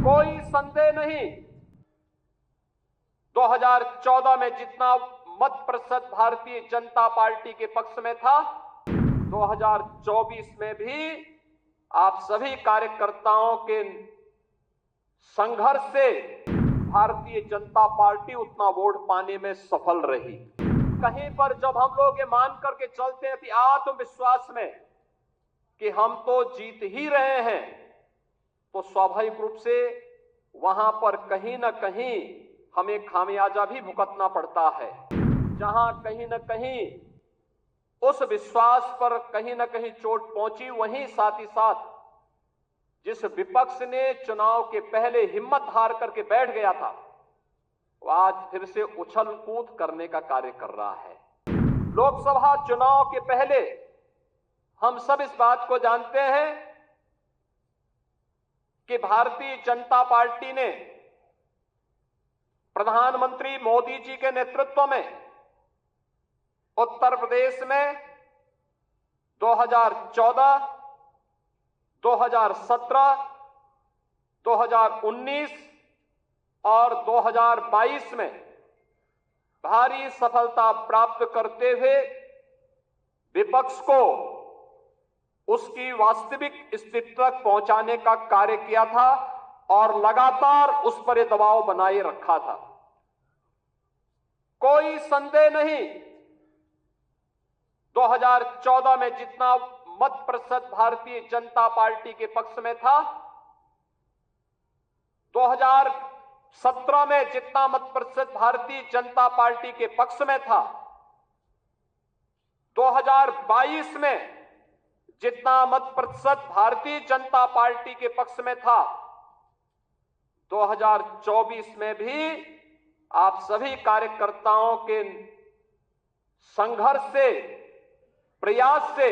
कोई संदेह नहीं, 2014 में जितना मत प्रतिशत भारतीय जनता पार्टी के पक्ष में था, 2024 में भी आप सभी कार्यकर्ताओं के संघर्ष से भारतीय जनता पार्टी उतना वोट पाने में सफल रही। कहीं पर जब हम लोग ये मान करके चलते हैं कि आत्मविश्वास में कि हम तो जीत ही रहे हैं, तो स्वाभाविक रूप से वहां पर कहीं ना कहीं हमें खामियाजा भी भुगतना पड़ता है। जहां कहीं ना कहीं उस विश्वास पर कहीं ना कहीं चोट पहुंची, वहीं साथ ही साथ जिस विपक्ष ने चुनाव के पहले हिम्मत हार करके बैठ गया था, वो आज फिर से उछल कूद करने का कार्य कर रहा है। लोकसभा चुनाव के पहले हम सब इस बात को जानते हैं कि भारतीय जनता पार्टी ने प्रधानमंत्री मोदी जी के नेतृत्व में उत्तर प्रदेश में 2014, 2017, 2019 और 2022 में भारी सफलता प्राप्त करते हुए विपक्ष को उसकी वास्तविक स्थिति तक पहुंचाने का कार्य किया था और लगातार उस पर दबाव बनाए रखा था। कोई संदेह नहीं, 2014 में जितना मत प्रतिशत भारतीय जनता पार्टी के पक्ष में था, 2017 में जितना मत प्रतिशत भारतीय जनता पार्टी के पक्ष में था, 2022 में जितना मत प्रतिशत भारतीय जनता पार्टी के पक्ष में था, 2024 में भी आप सभी कार्यकर्ताओं के संघर्ष से, प्रयास से,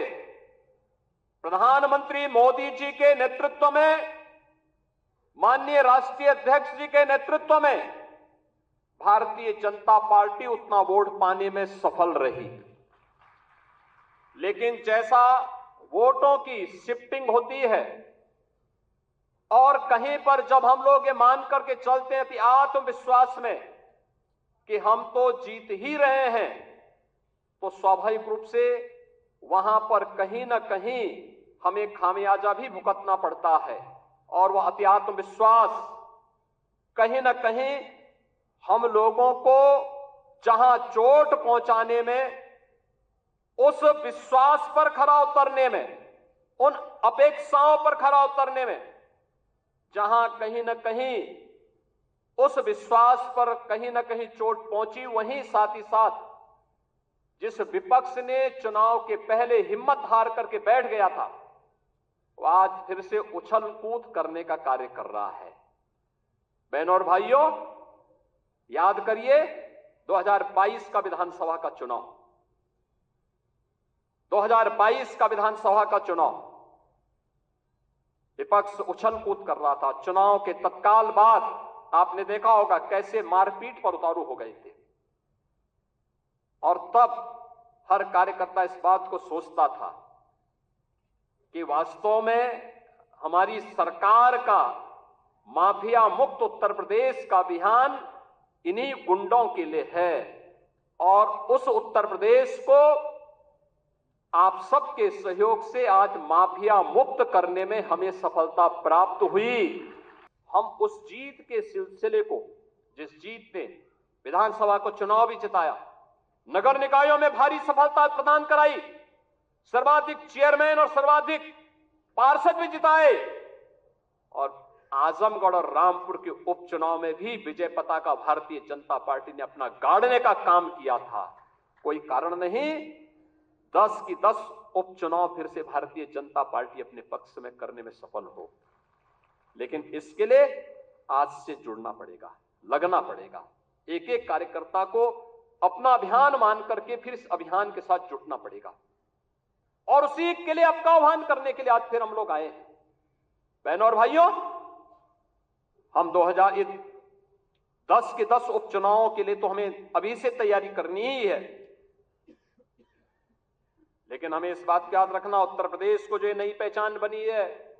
प्रधानमंत्री मोदी जी के नेतृत्व में, माननीय राष्ट्रीय अध्यक्ष जी के नेतृत्व में भारतीय जनता पार्टी उतना वोट पाने में सफल रही। लेकिन जैसा वोटों की शिफ्टिंग होती है और कहीं पर जब हम लोग ये मान करके चलते हैं कि आत्मविश्वास में कि हम तो जीत ही रहे हैं, तो स्वाभाविक रूप से वहां पर कहीं ना कहीं हमें खामियाजा भी भुगतना पड़ता है और वह अति आत्मविश्वास कहीं ना कहीं हम लोगों को जहां चोट पहुंचाने में, उस विश्वास पर खरा उतरने में, उन अपेक्षाओं पर खरा उतरने में, जहां कहीं ना कहीं उस विश्वास पर कहीं ना कहीं चोट पहुंची, वहीं साथ ही साथ जिस विपक्ष ने चुनाव के पहले हिम्मत हार करके बैठ गया था, वो आज फिर से उछल कूद करने का कार्य कर रहा है। बहनों और भाइयों, याद करिए 2022 का विधानसभा का चुनाव, 2022 का विधानसभा का चुनाव विपक्ष उछल कूद कर रहा था। चुनाव के तत्काल बाद आपने देखा होगा कैसे मारपीट पर उतारू हो गए थे, और तब हर कार्यकर्ता इस बात को सोचता था कि वास्तव में हमारी सरकार का माफिया मुक्त उत्तर प्रदेश का अभियान इन्हीं गुंडों के लिए है, और उस उत्तर प्रदेश को आप सबके सहयोग से आज माफिया मुक्त करने में हमें सफलता प्राप्त हुई। हम उस जीत के सिलसिले को, जिस जीत ने विधानसभा को चुनाव भी जिताया, नगर निकायों में भारी सफलता प्रदान कराई, सर्वाधिक चेयरमैन और सर्वाधिक पार्षद भी जिताए, और आजमगढ़ और रामपुर के उपचुनाव में भी विजय पताका भारतीय जनता पार्टी ने अपना गाड़ने का काम किया था। कोई कारण नहीं 10 की 10 उपचुनाव फिर से भारतीय जनता पार्टी अपने पक्ष में करने में सफल हो। लेकिन इसके लिए आज से जुड़ना पड़ेगा, लगना पड़ेगा। एक एक कार्यकर्ता को अपना अभियान मान करके फिर इस अभियान के साथ जुटना पड़ेगा, और उसी के लिए आपका आह्वान करने के लिए आज फिर हम लोग आए हैं। बहनों और भाइयों, हम 2010 के 10 उपचुनावों के लिए तो हमें अभी से तैयारी करनी ही है, लेकिन हमें इस बात का याद रखना, उत्तर प्रदेश को जो नई पहचान बनी है,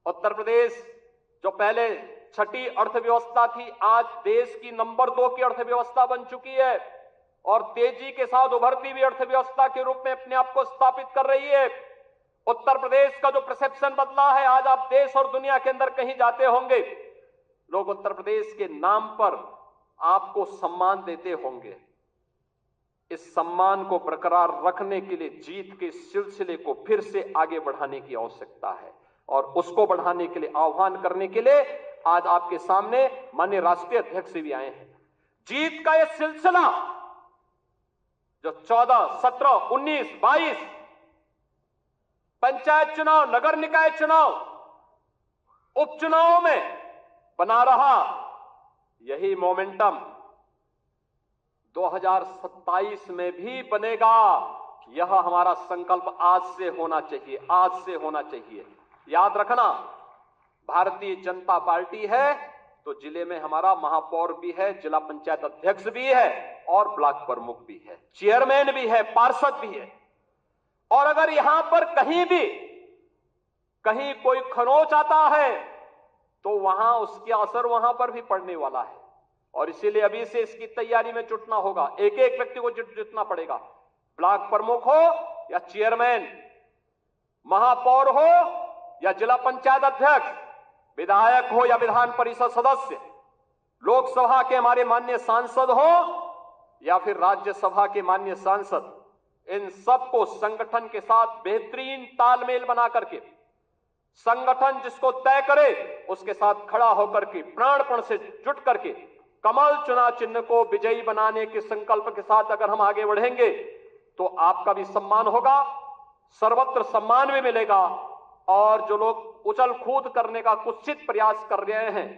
उत्तर प्रदेश जो पहले छठी अर्थव्यवस्था थी, आज देश की नंबर 2 की अर्थव्यवस्था बन चुकी है और तेजी के साथ उभरती हुई अर्थव्यवस्था के रूप में अपने आप को स्थापित कर रही है। उत्तर प्रदेश का जो परसेप्शन बदला है, आज आप देश और दुनिया के अंदर कहीं जाते होंगे, लोग उत्तर प्रदेश के नाम पर आपको सम्मान देते होंगे। इस सम्मान को बरकरार रखने के लिए जीत के सिलसिले को फिर से आगे बढ़ाने की आवश्यकता है और उसको बढ़ाने के लिए आह्वान करने के लिए आज आपके सामने माननीय राष्ट्रीय अध्यक्ष भी आए हैं। जीत का यह सिलसिला जो 14, 17, 19, 22 पंचायत चुनाव, नगर निकाय चुनाव, उपचुनावों में बना रहा, यही मोमेंटम 2027 में भी बनेगा। यह हमारा संकल्प आज से होना चाहिए, आज से होना चाहिए। याद रखना, भारतीय जनता पार्टी है तो जिले में हमारा महापौर भी है, जिला पंचायत अध्यक्ष भी है और ब्लॉक प्रमुख भी है, चेयरमैन भी है, पार्षद भी है। और अगर यहां पर कहीं कोई खरोंच आता है तो वहां उसके असर वहां पर भी पड़ने वाला है और इसीलिए अभी से इसकी तैयारी में जुटना होगा। एक एक व्यक्ति को जुटना पड़ेगा, ब्लॉक प्रमुख हो या चेयरमैन, महापौर हो या जिला पंचायत अध्यक्ष, विधायक हो या विधान परिषद सदस्य, लोकसभा के हमारे माननीय सांसद हो या फिर राज्यसभा के माननीय सांसद, इन सबको संगठन के साथ बेहतरीन तालमेल बना करके, संगठन जिसको तय करे उसके साथ खड़ा होकर के प्राणपण से जुट करके कमल चुनाव चिन्ह को विजयी बनाने के संकल्प के साथ अगर हम आगे बढ़ेंगे तो आपका भी सम्मान होगा, सर्वत्र सम्मान भी मिलेगा। और जो लोग उछल कूद करने का कुत्सित प्रयास कर रहे हैं,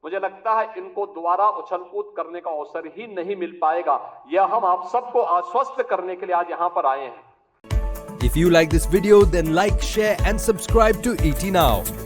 मुझे लगता है इनको दोबारा उछल कूद करने का अवसर ही नहीं मिल पाएगा। यह हम आप सबको आश्वस्त करने के लिए आज यहां पर आए हैं। If you like this video, then like, share and subscribe to ET Now.